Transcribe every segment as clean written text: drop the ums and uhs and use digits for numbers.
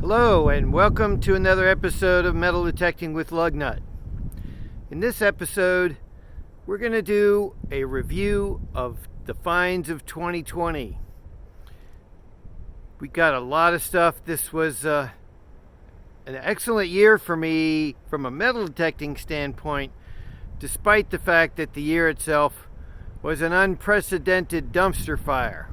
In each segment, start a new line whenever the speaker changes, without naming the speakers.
Hello and welcome to another episode of Metal Detecting with Lugnut. In this episode, we're going to do a review of the finds of 2020. We got a lot of stuff. This was an excellent year for me from a metal detecting standpoint, despite the fact that the year itself was an unprecedented dumpster fire.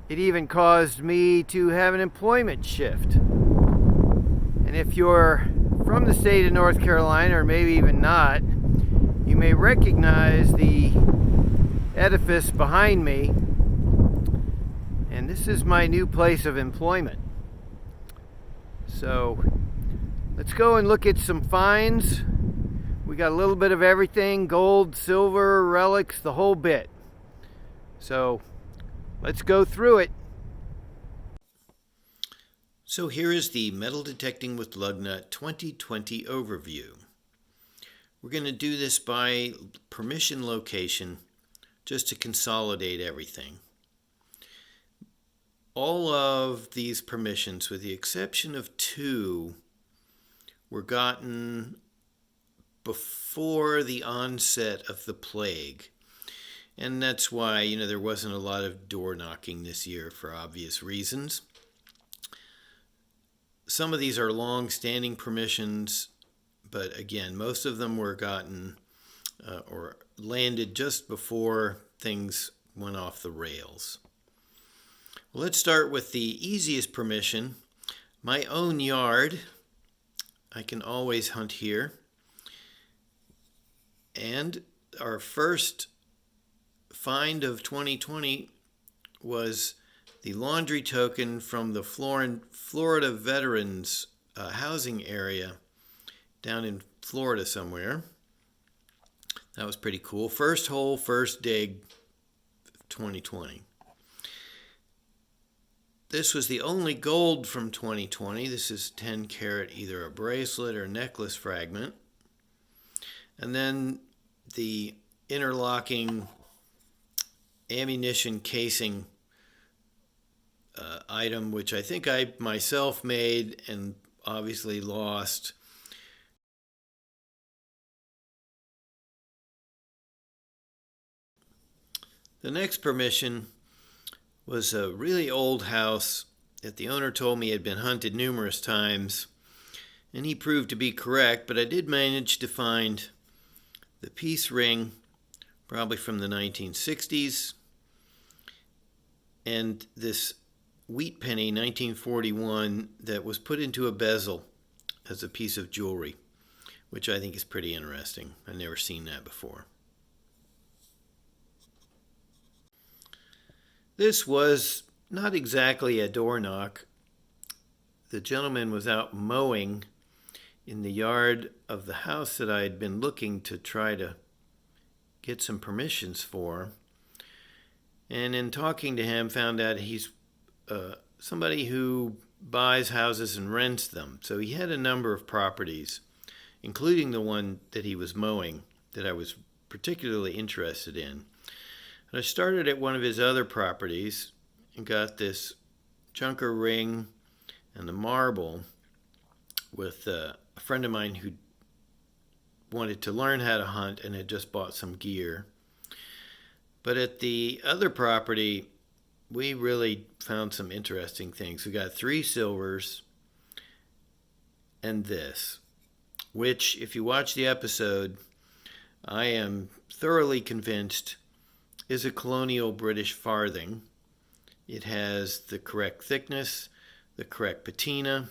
It even caused me to have an employment shift. And if you're from the state of North Carolina, or maybe even not, you may recognize the edifice behind me. And this is my new place of employment. So let's go and look at some finds. We got a little bit of everything: gold, silver, relics, the whole bit. So let's go through it.
So here is the Metal Detecting with Lugnut 2020 overview. We're going to do this by permission location just to consolidate everything. All of these permissions, with the exception of 2, were gotten before the onset of the plague. And that's why, there wasn't a lot of door knocking this year for obvious reasons. Some of these are long-standing permissions, but again, most of them were gotten or landed just before things went off the rails. Well, let's start with the easiest permission. My own yard. I can always hunt here. And our first find of 2020 was the laundry token from the Florida Veterans housing area down in Florida somewhere. That was pretty cool. First hole, first dig, 2020. This was the only gold from 2020. This is 10 karat, either a bracelet or necklace fragment. And then the interlocking ammunition casing item, which I think I myself made and obviously lost. The next permission was a really old house that the owner told me had been hunted numerous times, and he proved to be correct, but I did manage to find the peace ring, probably from the 1960s, and this wheat penny, 1941, that was put into a bezel as a piece of jewelry, which I think is pretty interesting. I've never seen that before. This was not exactly a door knock. The gentleman was out mowing in the yard of the house that I had been looking to try to get some permissions for. And in talking to him, found out he's somebody who buys houses and rents them. So he had a number of properties, including the one that he was mowing, that I was particularly interested in. And I started at one of his other properties and got this junker ring and the marble with a friend of mine who wanted to learn how to hunt and had just bought some gear. But at the other property, we really found some interesting things. We got 3 silvers and this, which, if you watch the episode, I am thoroughly convinced is a colonial British farthing. It has the correct thickness, the correct patina,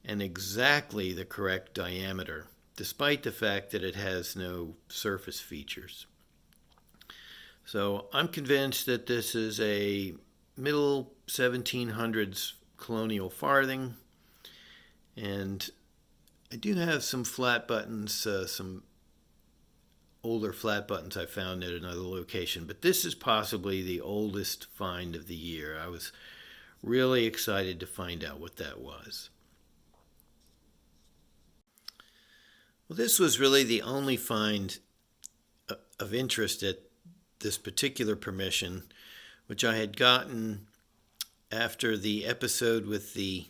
and exactly the correct diameter, despite the fact that it has no surface features. So I'm convinced that this is a middle 1700s colonial farthing, and I do have some flat buttons, some older flat buttons I found at another location, but this is possibly the oldest find of the year. I was really excited to find out what that was. Well, this was really the only find of interest at this particular permission, which I had gotten after the episode with the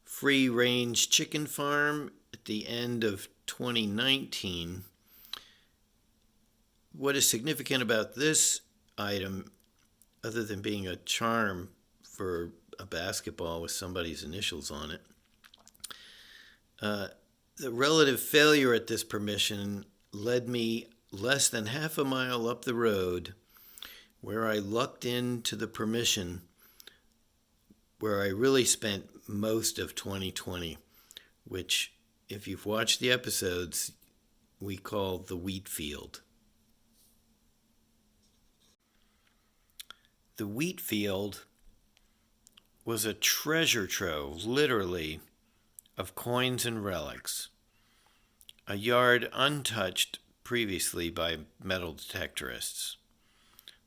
free-range chicken farm at the end of 2019, what is significant about this item, other than being a charm for a basketball with somebody's initials on it, the relative failure at this permission led me less than half a mile up the road, where I lucked into the permission where I really spent most of 2020, which, if you've watched the episodes, we call the wheat field. The wheat field was a treasure trove, literally, of coins and relics, a yard untouched previously by metal detectorists.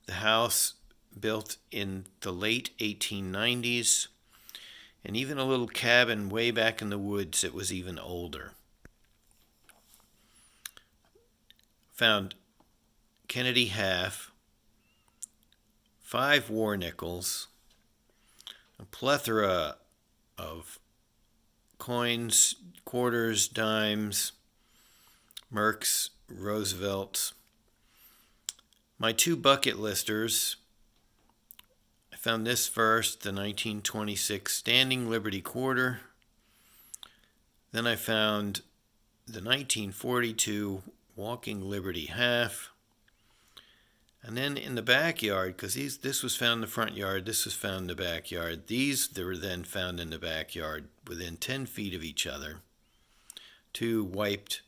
The house, built in the late 1890s, and even a little cabin way back in the woods that was even older. Found Kennedy half, 5 war nickels, a plethora of coins, quarters, dimes, Mercs, Roosevelts. My 2 bucket listers, I found this first, the 1926 Standing Liberty Quarter. Then I found the 1942 Walking Liberty Half. And then in the backyard, because this was found in the front yard, this was found in the backyard. They were then found in the backyard within 10 feet of each other. 2 wiped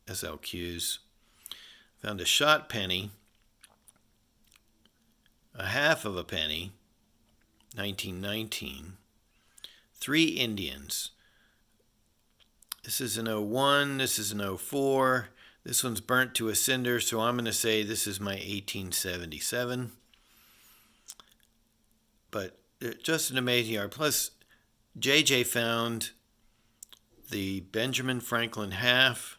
SLQs. Found a shot penny, a half of a penny, 1919. 3 Indians. This is an 01, this is an 04. This one's burnt to a cinder, so I'm going to say this is my 1877. But just an amazing yard. Plus, JJ found the Benjamin Franklin half.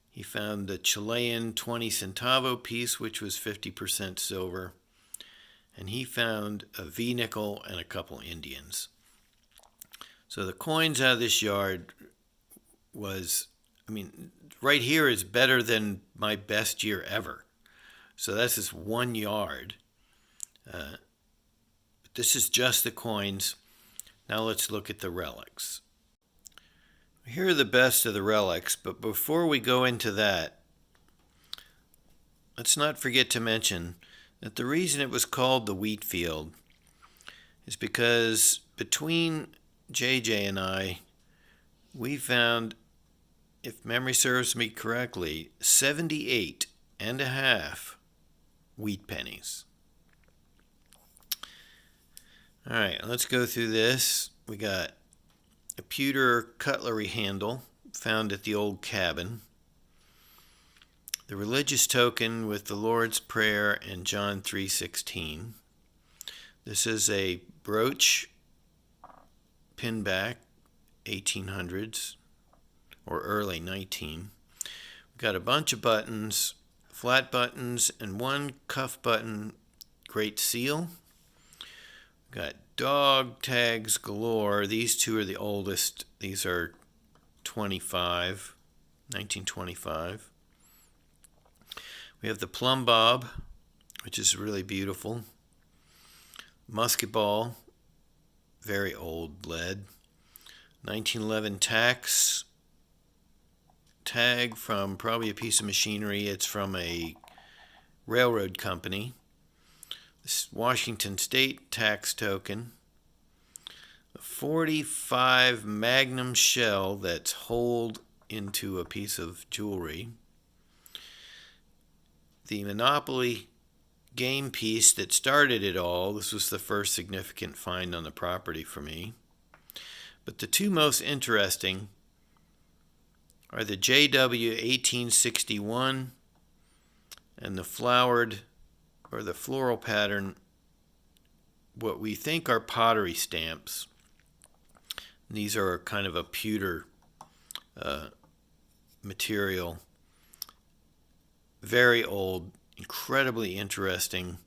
He found the Chilean 20 centavo piece, which was 50% silver. And he found a V nickel and a couple Indians. So the coins out of this yard was, right here is better than my best year ever. So that's just 1 yard. This is just the coins. Now let's look at the relics. Here are the best of the relics, but before we go into that, let's not forget to mention that the reason it was called the wheat field is because between JJ and I, we found, if memory serves me correctly, 78 and a half wheat pennies. All right, let's go through this. We got a pewter cutlery handle found at the old cabin. The religious token with the Lord's Prayer and John 3:16. This is a brooch pinback, 1800s or early 19. We've got a bunch of buttons, flat buttons, and 1 cuff button Great Seal. We've got dog tags galore. These 2 are the oldest. These are 1925. We have the plumb bob, which is really beautiful. Musket ball, very old lead. 1911 tag from probably a piece of machinery. It's from a railroad company. This Washington State tax token. A 45 Magnum shell that's holed into a piece of jewelry. The Monopoly game piece that started it all. This was the first significant find on the property for me. But the 2 most interesting are the JW 1861 and the flowered or the floral pattern, what we think are pottery stamps. These are kind of a pewter material. Very old, incredibly interesting.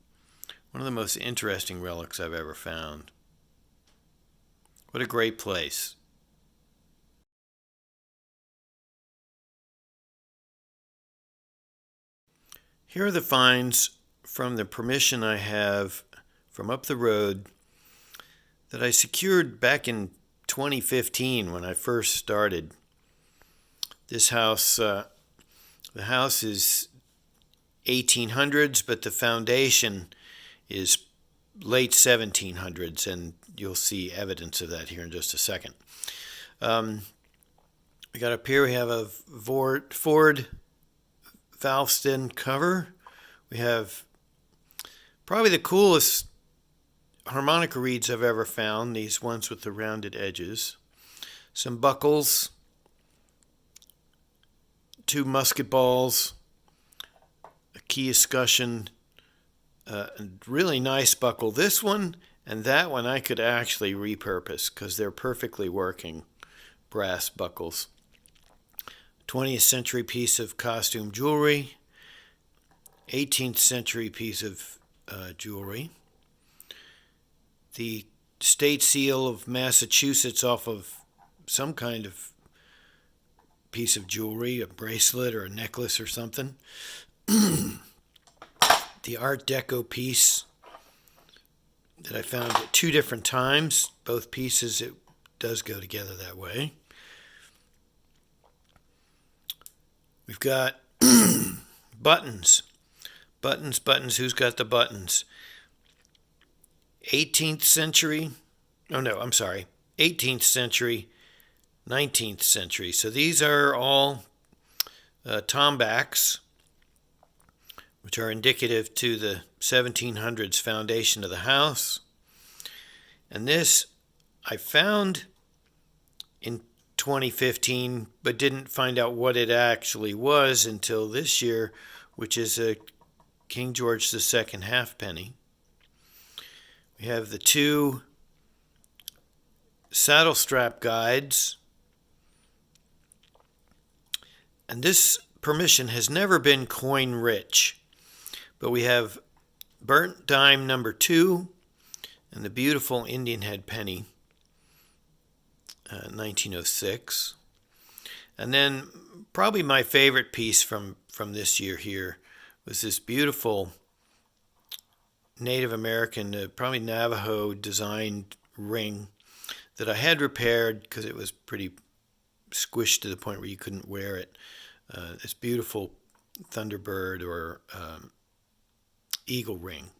One of the most interesting relics I've ever found. What a great place. Here are the finds from the permission I have from up the road that I secured back in 2015 when I first started. This house, the house is 1800s, but the foundation is late 1700s, and you'll see evidence of that here in just a second. We got up here, we have a Ford Valston cover. We have probably the coolest harmonica reeds I've ever found, these ones with the rounded edges. Some buckles, 2 musket balls, a key escutcheon, a really nice buckle. This one and that one I could actually repurpose because they're perfectly working brass buckles. 20th century piece of costume jewelry, 18th century piece of jewelry. The state seal of Massachusetts off of some kind of piece of jewelry, a bracelet or a necklace or something. The Art Deco piece that I found at 2 different times. Both pieces, it does go together that way. We've got buttons. Buttons. Who's got the buttons? 18th century. Oh, no, I'm sorry. 18th century, 19th century. So these are all tombacks, which are indicative to the 1700s foundation of the house. And this I found in 2015, but didn't find out what it actually was until this year, which is a King George II halfpenny. We have the 2 saddle strap guides. And this permission has never been coin rich, but we have burnt dime number 2 and the beautiful Indian head penny, 1906. And then probably my favorite piece from this year here was this beautiful Native American, probably Navajo designed ring that I had repaired because it was pretty squished to the point where you couldn't wear it. This beautiful Thunderbird or eagle ring.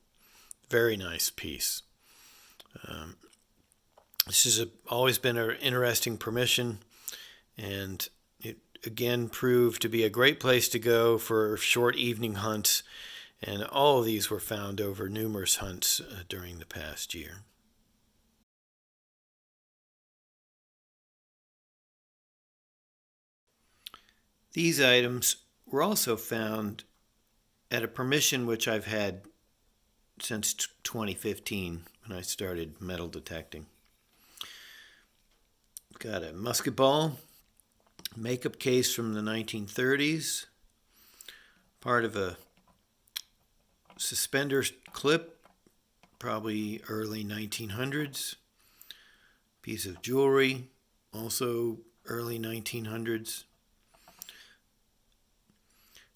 Very nice piece. This has always been an interesting permission, and it again proved to be a great place to go for short evening hunts, and all of these were found over numerous hunts during the past year. These items were also found at a permission which I've had since 2015 when I started metal detecting. Got a musket ball, makeup case from the 1930s, part of a suspender clip, probably early 1900s, piece of jewelry, also early 1900s.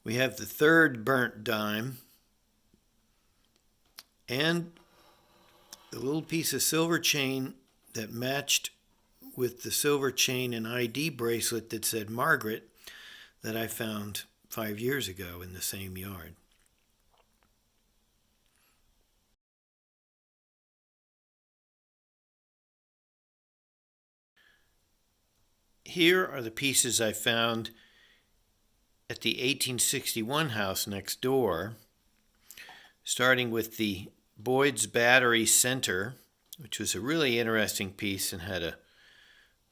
We have the 3rd burnt dime and the little piece of silver chain that matched with the silver chain and ID bracelet that said Margaret that I found 5 years ago in the same yard. Here are the pieces I found at the 1861 house next door, starting with the Boyd's Battery Center, which was a really interesting piece and had a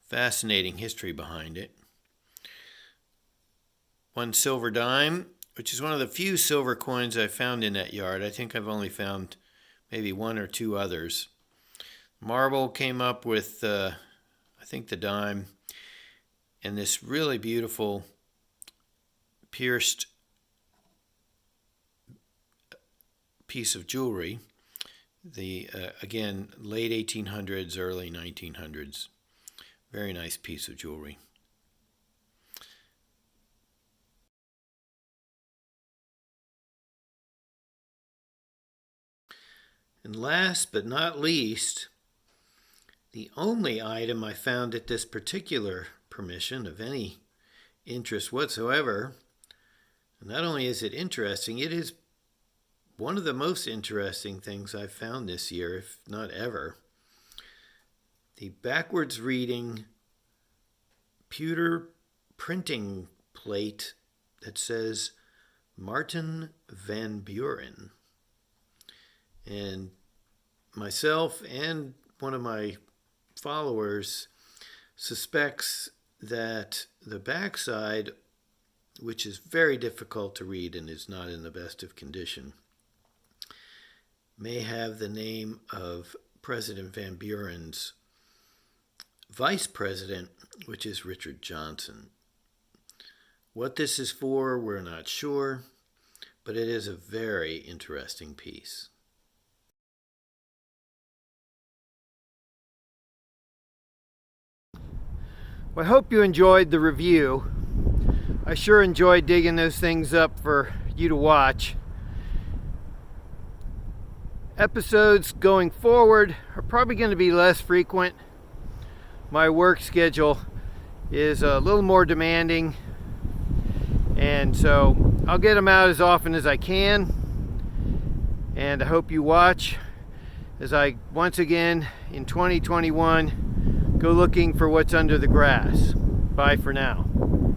fascinating history behind it. 1 silver dime, which is one of the few silver coins I found in that yard. I think I've only found maybe 1 or 2 others. Marble came up with, I think, the dime, and this really beautiful pierced piece of jewelry. Again, late 1800s, early 1900s. Very nice piece of jewelry. And last but not least, the only item I found at this particular permission of any interest whatsoever, and not only is it interesting, it is one of the most interesting things I've found this year, if not ever. The backwards reading pewter printing plate that says Martin Van Buren. And myself and one of my followers suspects that the backside, which is very difficult to read and is not in the best of condition, may have the name of President Van Buren's vice president, which is Richard Johnson. What this is for, we're not sure, but it is a very interesting piece.
Well, I hope you enjoyed the review. I sure enjoyed digging those things up for you to watch. Episodes going forward are probably going to be less frequent. My work schedule is a little more demanding, and so I'll get them out as often as I can. And I hope you watch as I once again in 2021 go looking for what's under the grass. Bye for now.